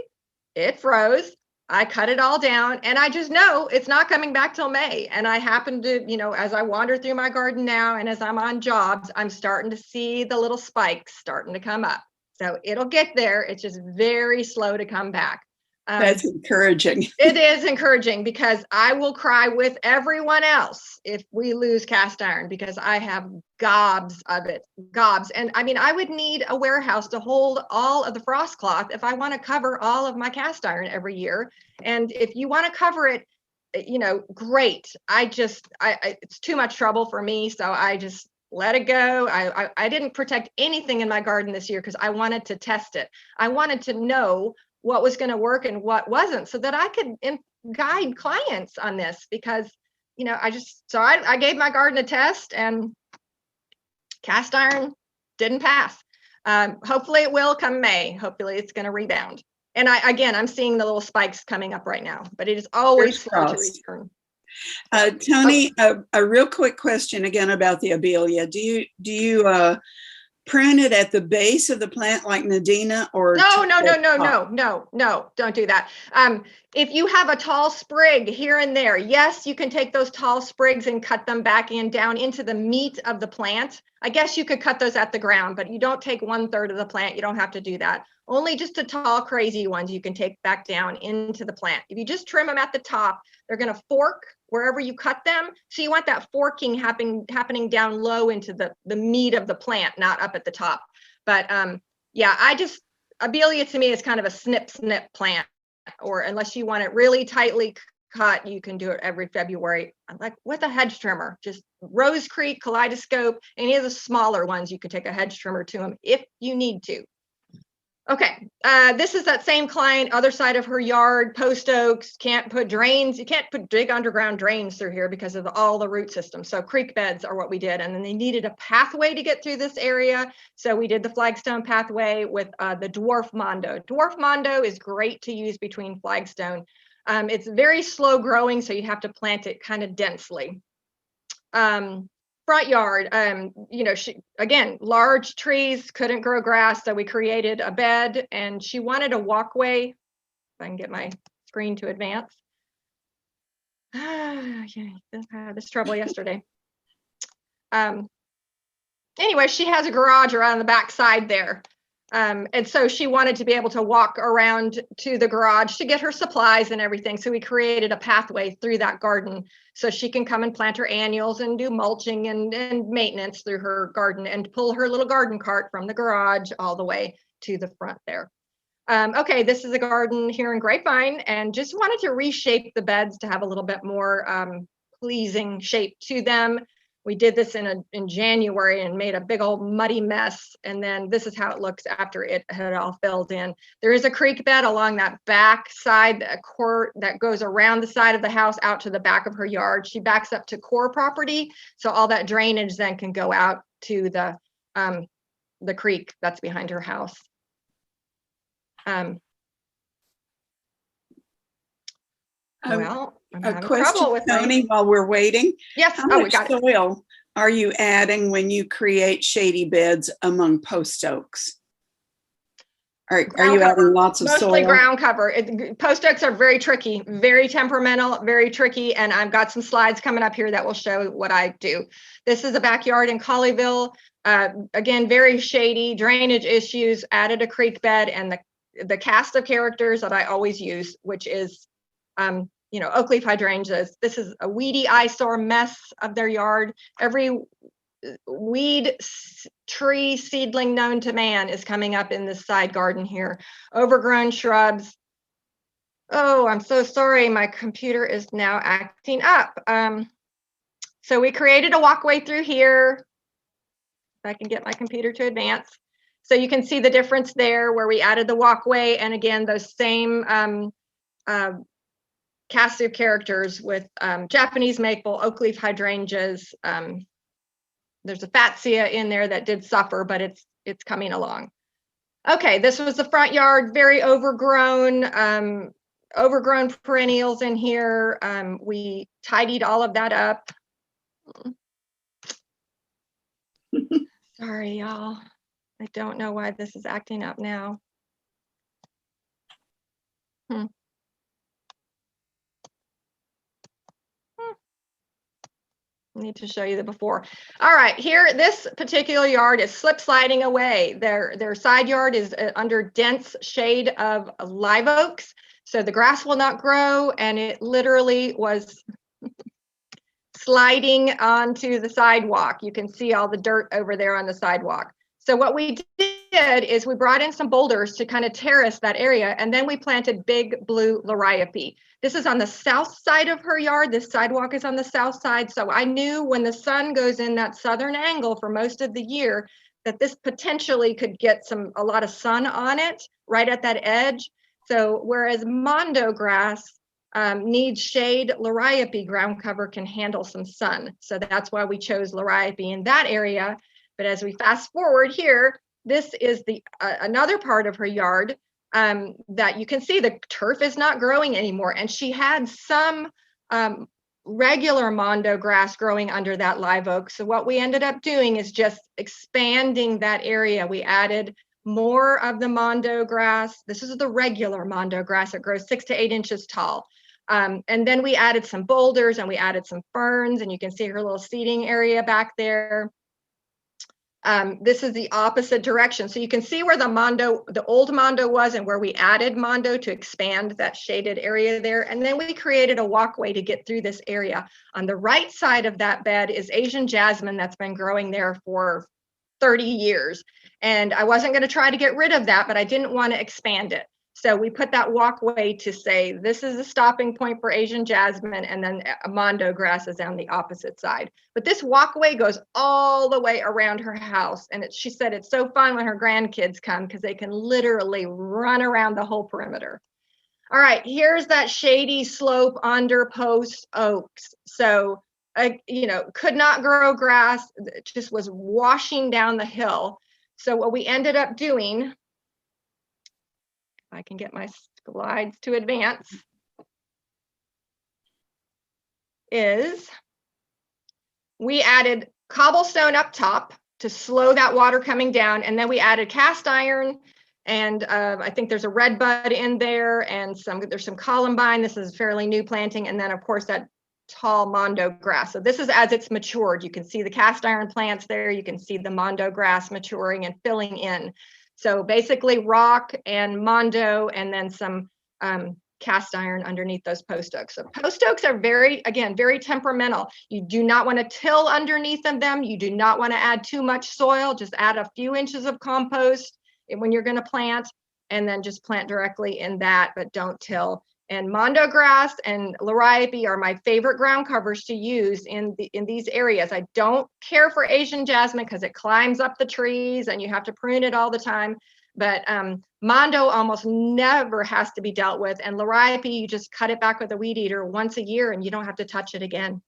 it froze. I cut it all down, and I just know it's not coming back till May. And I happen to, you know, as I wander through my garden now and as I'm on jobs, I'm starting to see the little spikes starting to come up. So it'll get there. It's just very slow to come back. That's encouraging. It is encouraging, because I will cry with everyone else if we lose cast iron, because I have gobs of it, gobs. And I mean, I would need a warehouse to hold all of the frost cloth if I want to cover all of my cast iron every year. And if you want to cover it, you know, great. It's too much trouble for me. So I just let it go. I didn't protect anything in my garden this year because I wanted to test it. I wanted to know what was going to work and what wasn't, so that I could guide clients on this, because, you know, I gave my garden a test, and cast iron didn't pass. Hopefully it will come May. Hopefully it's going to rebound. And I'm seeing the little spikes coming up right now, but it is always slow to return. Toni, a real quick question again about the abelia. Do you prune it at the base of the plant like Nadina, or no, don't do that. If you have a tall sprig here and there, yes, you can take those tall sprigs and cut them back down into the meat of the plant. I guess you could cut those at the ground, but you don't take 1/3 of the plant. You don't have to do that. Only just the tall, crazy ones you can take back down into the plant. If you just trim them at the top, they're going to fork wherever you cut them. So you want that forking happening down low into the meat of the plant, not up at the top. But yeah, abelia to me is kind of a snip plant, or unless you want it really tightly cut, you can do it every February, like with a hedge trimmer. Just Rose Creek, Kaleidoscope, any of the smaller ones, you can take a hedge trimmer to them if you need to. Okay, this is that same client, other side of her yard, post oaks, can't put drains. You can't dig underground drains through here because of all the root systems. So creek beds are what we did. And then they needed a pathway to get through this area. So we did the flagstone pathway with the dwarf mondo. Dwarf mondo is great to use between flagstone. It's very slow growing, so you have to plant it kind of densely. Front yard, you know, again, large trees, couldn't grow grass, so we created a bed, and she wanted a walkway. If I can get my screen to advance. Yeah, this trouble yesterday. Anyway, she has a garage around the back side there. And so she wanted to be able to walk around to the garage to get her supplies and everything. So we created a pathway through that garden so she can come and plant her annuals and do mulching and maintenance through her garden and pull her little garden cart from the garage all the way to the front there. Okay, this is a garden here in Grapevine, and just wanted to reshape the beds to have a little bit more pleasing shape to them. We did this in January and made a big old muddy mess. And then this is how it looks after it had all filled in. There is a creek bed along that back side, a core that goes around the side of the house out to the back of her yard. She backs up to core property. So all that drainage then can go out to the creek that's behind her house. Well, I'm a having question, trouble with Toni, while we're waiting. Yes. How much soil are you adding when you create shady beds among post oaks? Are you adding lots of soil? Mostly ground cover. Post oaks are very tricky, very temperamental, very tricky. And I've got some slides coming up here that will show what I do. This is a backyard in Colleyville. Again, very shady, drainage issues, added a creek bed, and the cast of characters that I always use, which is oak leaf hydrangeas. This is a weedy eyesore mess of their yard. Every weed, tree, seedling known to man is coming up in this side garden here. Overgrown shrubs. Oh, I'm so sorry. My computer is now acting up. So we created a walkway through here. If I can get my computer to advance. So you can see the difference there where we added the walkway, and again, those same cast of characters with Japanese maple, oak leaf hydrangeas. There's a fatsia in there that did suffer, but it's coming along. Okay, this was the front yard, very overgrown, overgrown perennials in here. We tidied all of that up. Sorry, y'all. I don't know why this is acting up now. Need to show you the before. All right, here, this particular yard is slip sliding away. Their side yard is under dense shade of live oaks, so the grass will not grow, and it literally was sliding onto the sidewalk. You can see all the dirt over there on the sidewalk. So what we did is we brought in some boulders to kind of terrace that area, and then we planted big blue liriope. This is on the south side of her yard. This sidewalk is on the south side. So I knew when the sun goes in that southern angle for most of the year that this potentially could get a lot of sun on it right at that edge. So whereas mondo grass needs shade, liriope ground cover can handle some sun. So that's why we chose liriope in that area. But as we fast forward here, this is the another part of her yard that you can see the turf is not growing anymore. And she had some regular mondo grass growing under that live oak. So what we ended up doing is just expanding that area. We added more of the mondo grass. This is the regular mondo grass. It grows 6 to 8 inches tall. And then we added some boulders and we added some ferns, and you can see her little seating area back there. This is the opposite direction. So you can see where the old mondo was and where we added mondo to expand that shaded area there. And then we created a walkway to get through this area. On the right side of that bed is Asian jasmine that's been growing there for 30 years. And I wasn't going to try to get rid of that, but I didn't want to expand it. So we put that walkway to say, this is a stopping point for Asian jasmine, and then mondo grass is on the opposite side. But this walkway goes all the way around her house. And she said it's so fun when her grandkids come because they can literally run around the whole perimeter. All right, here's that shady slope under post oaks. So, could not grow grass. It just was washing down the hill. So what we ended up doing, I can get my slides to advance, is we added cobblestone up top to slow that water coming down. And then we added cast iron, and I think there's a red bud in there, and there's some columbine. This is fairly new planting. And then of course that tall mondo grass. So this is as it's matured. You can see the cast iron plants there. You can see the mondo grass maturing and filling in. So basically rock and mondo, and then some cast iron underneath those post oaks. So post oaks are very temperamental. You do not want to till underneath of them. You do not want to add too much soil. Just add a few inches of compost when you're going to plant, and then just plant directly in that, but don't till. And mondo grass and liriope are my favorite ground covers to use in these areas. I don't care for Asian jasmine because it climbs up the trees and you have to prune it all the time. But mondo almost never has to be dealt with. And liriope, you just cut it back with a weed eater once a year and you don't have to touch it again.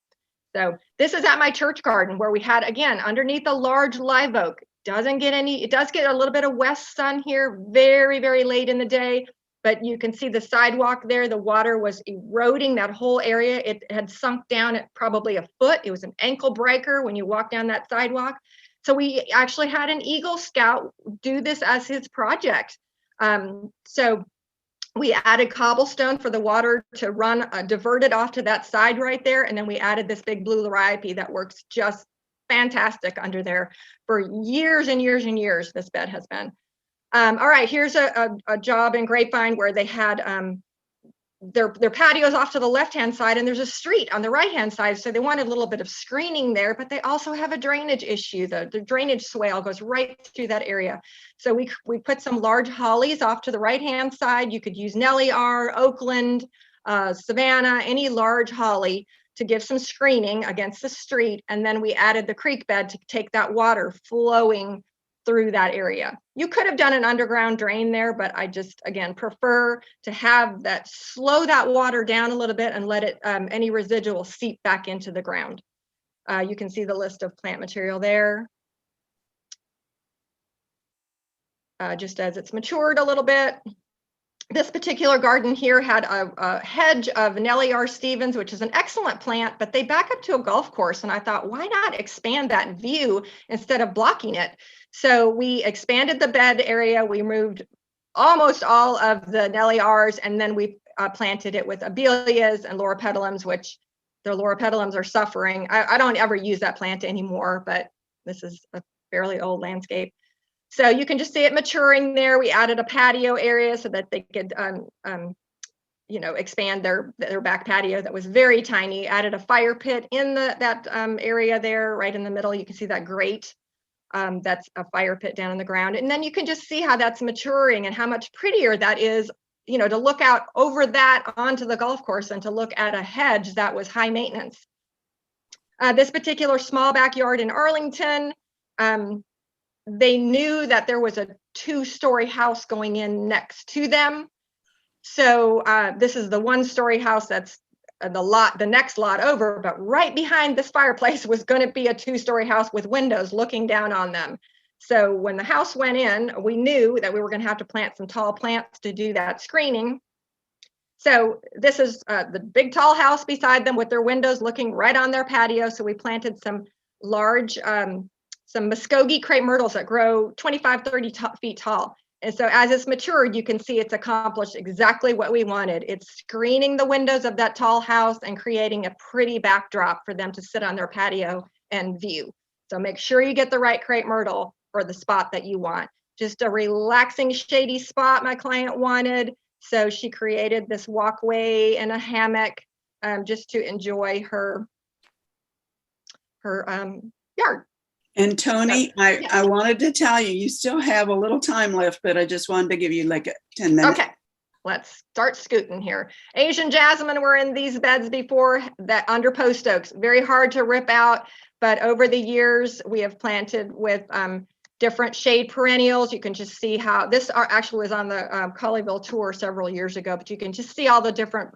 So this is at my church garden where we had, again, underneath a large live oak. It does get a little bit of west sun here, very, very late in the day. But you can see the sidewalk there. The water was eroding that whole area. It had sunk down at probably a foot. It was an ankle breaker when you walk down that sidewalk. So we actually had an Eagle Scout do this as his project. So we added cobblestone for the water to run, diverted off to that side right there. And then we added this big blue liriope that works just fantastic under there for years and years and years. This bed has been. All right, here's a job in Grapevine where they had their patios off to the left-hand side, and there's a street on the right-hand side. So they wanted a little bit of screening there, but they also have a drainage issue. The drainage swale goes right through that area. So we put some large hollies off to the right-hand side. You could use Nellie R, Oakland, Savannah, any large holly to give some screening against the street. And then we added the creek bed to take that water flowing through that area. You could have done an underground drain there, but I just, again, prefer to have that, slow that water down a little bit and let it, any residual seep back into the ground. You can see the list of plant material there. Just as it's matured a little bit. This particular garden here had a hedge of Nellie R. Stevens, which is an excellent plant, but they back up to a golf course. And I thought, why not expand that view instead of blocking it? So we expanded the bed area. We moved almost all of the Nellie R's, and then we planted it with abelias and loropetalums, which the loropetalums are suffering. I don't ever use that plant anymore, but this is a fairly old landscape. So you can just see it maturing there. We added a patio area so that they could, expand their back patio that was very tiny. Added a fire pit in that area there, right in the middle. You can see that grate. That's a fire pit down in the ground. And then you can just see how that's maturing and how much prettier that is, to look out over that onto the golf course and to look at a hedge that was high maintenance. This particular small backyard in Arlington, they knew that there was a 2-story house going in next to them. So this is the 1-story house that's the next lot over, but right behind this fireplace was going to be a 2-story house with windows looking down on them. So when the house went in, we knew that we were going to have to plant some tall plants to do that screening. So this is the big tall house beside them with their windows looking right on their patio. So we planted some large, some Muskogee crepe myrtles that grow 25, 30 feet tall. And so as it's matured, you can see it's accomplished exactly what we wanted. It's screening the windows of that tall house and creating a pretty backdrop for them to sit on their patio and view. So make sure you get the right crepe myrtle for the spot that you want. Just a relaxing, shady spot my client wanted. So she created this walkway and a hammock just to enjoy her yard. And Toni, I wanted to tell you, you still have a little time left, but I just wanted to give you like 10 minutes. Okay, let's start scooting here. Asian jasmine were in these beds before, that under post oaks. Very hard to rip out, but over the years we have planted with different shade perennials. You can just see how this actually was on the Colleyville tour several years ago, but you can just see all the different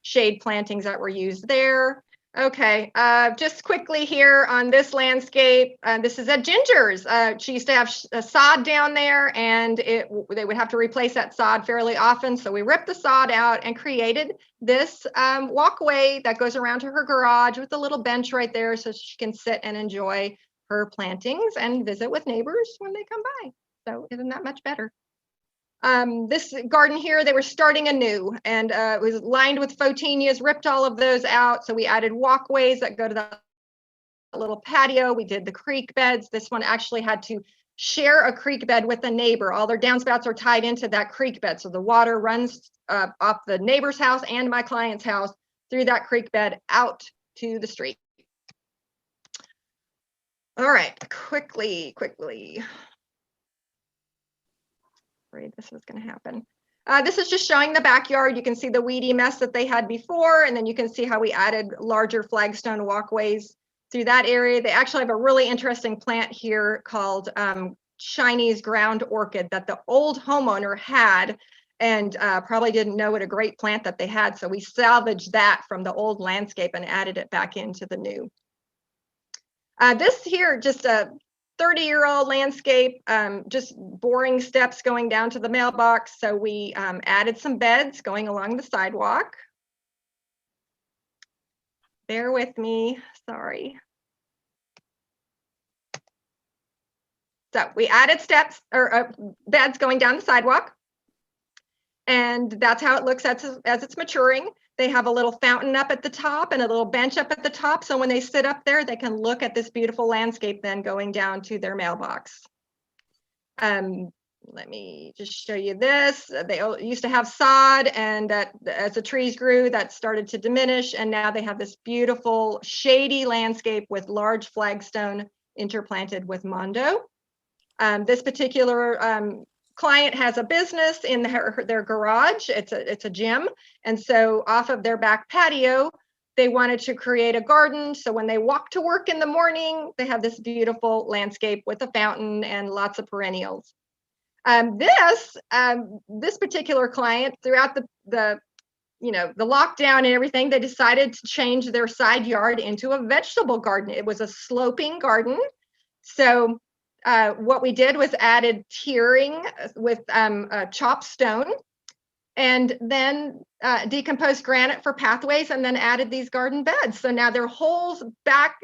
shade plantings that were used there. Okay, just quickly here on this landscape, this is at Ginger's. She used to have a sod down there, and they would have to replace that sod fairly often. So we ripped the sod out and created this walkway that goes around to her garage with a little bench right there so she can sit and enjoy her plantings and visit with neighbors when they come by. So isn't that much better? This garden here, they were starting anew, and it was lined with photinias, ripped all of those out. So we added walkways that go to that little patio. We did the creek beds. This one actually had to share a creek bed with a neighbor. All their downspouts are tied into that creek bed. So the water runs off the neighbor's house and my client's house through that creek bed out to the street. All right, quickly. Afraid this was going to happen. This is just showing the backyard. You can see the weedy mess that they had before, and then you can see how we added larger flagstone walkways through that area. They actually have a really interesting plant here called Chinese ground orchid that the old homeowner had and probably didn't know what a great plant that they had. So we salvaged that from the old landscape and added it back into the new. This here, just a 30-year-old landscape, just boring steps going down to the mailbox. So we added some beds going along the sidewalk. Bear with me, sorry. So we added steps or beds going down the sidewalk. And that's how it looks as it's maturing. They have a little fountain up at the top and a little bench up at the top. So when they sit up there, they can look at this beautiful landscape then going down to their mailbox. Let me just show you this. They used to have sod, and that as the trees grew, that started to diminish. And now they have this beautiful shady landscape with large flagstone interplanted with mondo. This particular client has a business in their garage. It's a gym. And so off of their back patio, they wanted to create a garden. So when they walk to work in the morning, they have this beautiful landscape with a fountain and lots of perennials. This particular client, throughout the lockdown and everything, they decided to change their side yard into a vegetable garden. It was a sloping garden. So what we did was added tiering with chopped stone, and then decomposed granite for pathways, and then added these garden beds. So now their whole back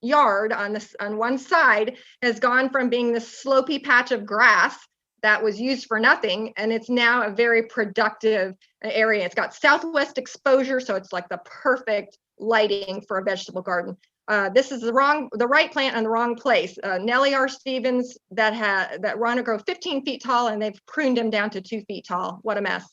yard on one side has gone from being this slopey patch of grass that was used for nothing, and it's now a very productive area. It's got southwest exposure, so it's like the perfect lighting for a vegetable garden. This is the right plant in the wrong place. Nellie R. Stevens that want to grow 15 feet tall, and they've pruned him down to 2 feet tall. What a mess.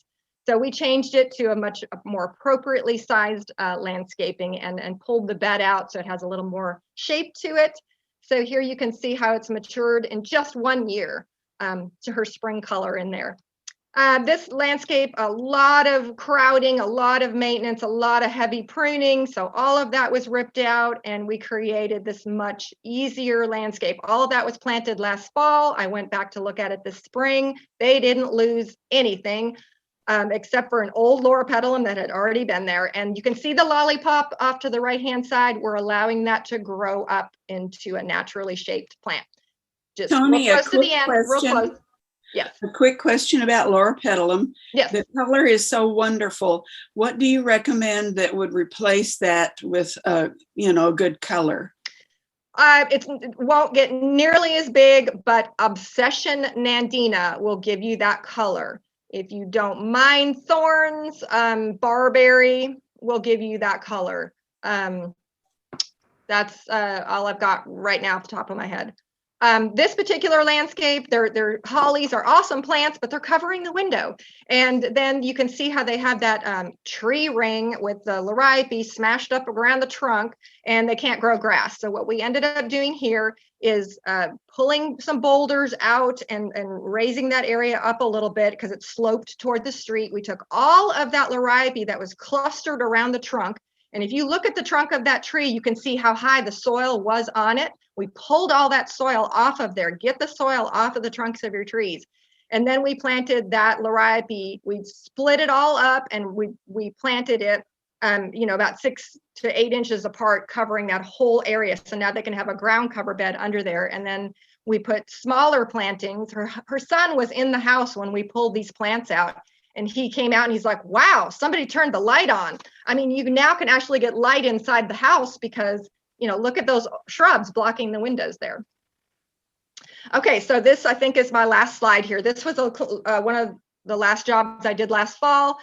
So we changed it to a much more appropriately sized landscaping and pulled the bed out so it has a little more shape to it. So here you can see how it's matured in just 1 year to her spring color in there. This landscape, a lot of crowding, a lot of maintenance, a lot of heavy pruning. So all of that was ripped out, and we created this much easier landscape. All of that was planted last fall. I went back to look at it this spring. They didn't lose anything except for an old loropetalum that had already been there. And you can see the lollipop off to the right-hand side. We're allowing that to grow up into a naturally shaped plant. Just Toni, real close to the end, real close. Yes. A quick question about loropetalum. Yes. The color is so wonderful. What do you recommend that would replace that with a good color? It won't get nearly as big, but Obsession Nandina will give you that color. If you don't mind thorns, Barberry will give you that color. That's all I've got right now off the top of my head. This particular landscape, their hollies are awesome plants, but they're covering the window. And then you can see how they have that tree ring with the liripe smashed up around the trunk, and they can't grow grass. So what we ended up doing here is pulling some boulders out and raising that area up a little bit because it's sloped toward the street. We took all of that liripe that was clustered around the trunk. And if you look at the trunk of that tree, you can see how high the soil was on it. We pulled all that soil off of there. Get the soil off of the trunks of your trees. And then we planted that liripe. We split it all up, and we planted it, about 6 to 8 inches apart, covering that whole area. So now they can have a ground cover bed under there. And then we put smaller plantings. Her son was in the house when we pulled these plants out. And he came out and he's like, wow, somebody turned the light on. I mean, you now can actually get light inside the house because, look at those shrubs blocking the windows there. Okay, so this I think is my last slide here. This was one of the last jobs I did last fall.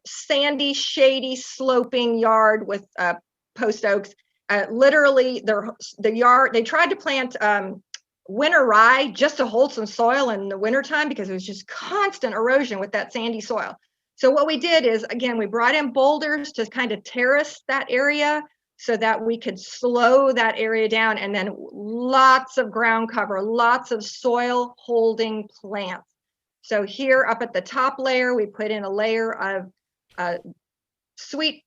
Sandy, shady, sloping yard with post oaks. Literally, the yard, they tried to plant winter rye just to hold some soil in the wintertime because it was just constant erosion with that sandy soil. So what we did is, again, we brought in boulders to kind of terrace that area so that we could slow that area down, and then lots of ground cover, lots of soil holding plants. So here up at the top layer, we put in a layer of sweet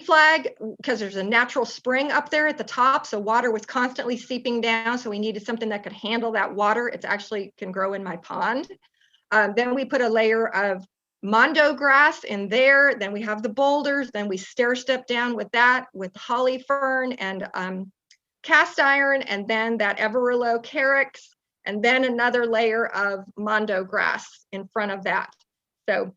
flag because there's a natural spring up there at the top. So water was constantly seeping down. So we needed something that could handle that water. It actually can grow in my pond. Then we put a layer of mondo grass in there. Then we have the boulders. Then we stair step down with that, with holly fern and cast iron, and then that Everillo carex, and then another layer of mondo grass in front of that. So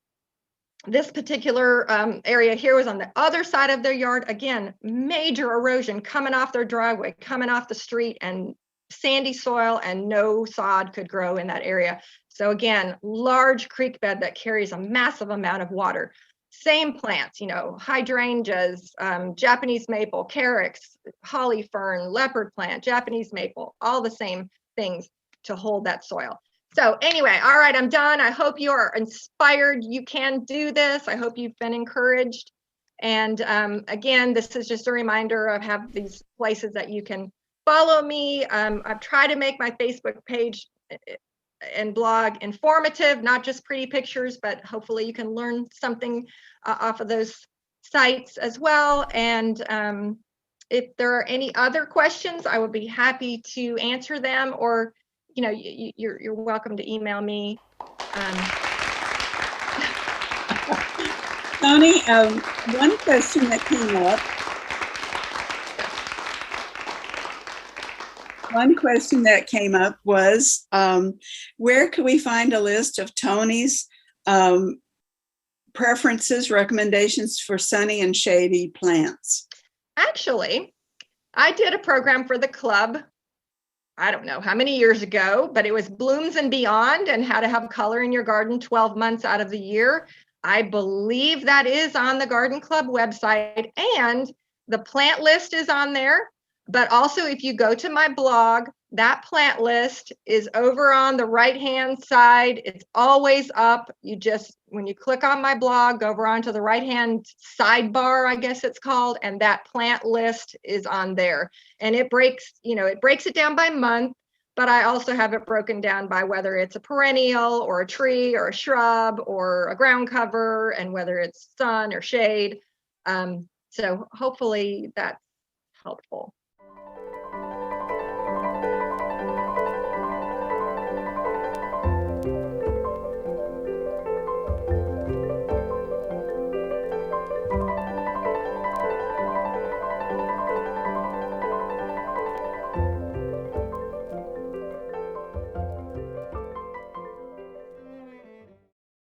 this particular area here was on the other side of their yard. Again, major erosion coming off their driveway, coming off the street, and sandy soil, and no sod could grow in that area. So again, large creek bed that carries a massive amount of water. Same plants, hydrangeas, Japanese maple, carex, holly fern, leopard plant, Japanese maple, all the same things to hold that soil. So anyway, all right, I'm done. I hope you are inspired. You can do this. I hope you've been encouraged. And again, this is just a reminder of have these places that you can follow me. I've tried to make my Facebook page and blog informative, not just pretty pictures, but hopefully you can learn something off of those sites as well. And if there are any other questions, I would be happy to answer them, or you're welcome to email me. Toni, one question that came up. One question that came up was, where could we find a list of Toni's preferences, recommendations for sunny and shady plants? Actually, I did a program for the club, I don't know how many years ago, but it was Blooms and Beyond, and how to have color in your garden 12 months out of the year. I believe that is on the Garden Club website, and the plant list is on there. But also, if you go to my blog, that plant list is over on the right-hand side. It's always up. When you click on my blog, go over onto the right-hand sidebar, I guess it's called, and that plant list is on there. And it breaks it down by month, but I also have it broken down by whether it's a perennial or a tree or a shrub or a ground cover, and whether it's sun or shade. So hopefully that's helpful.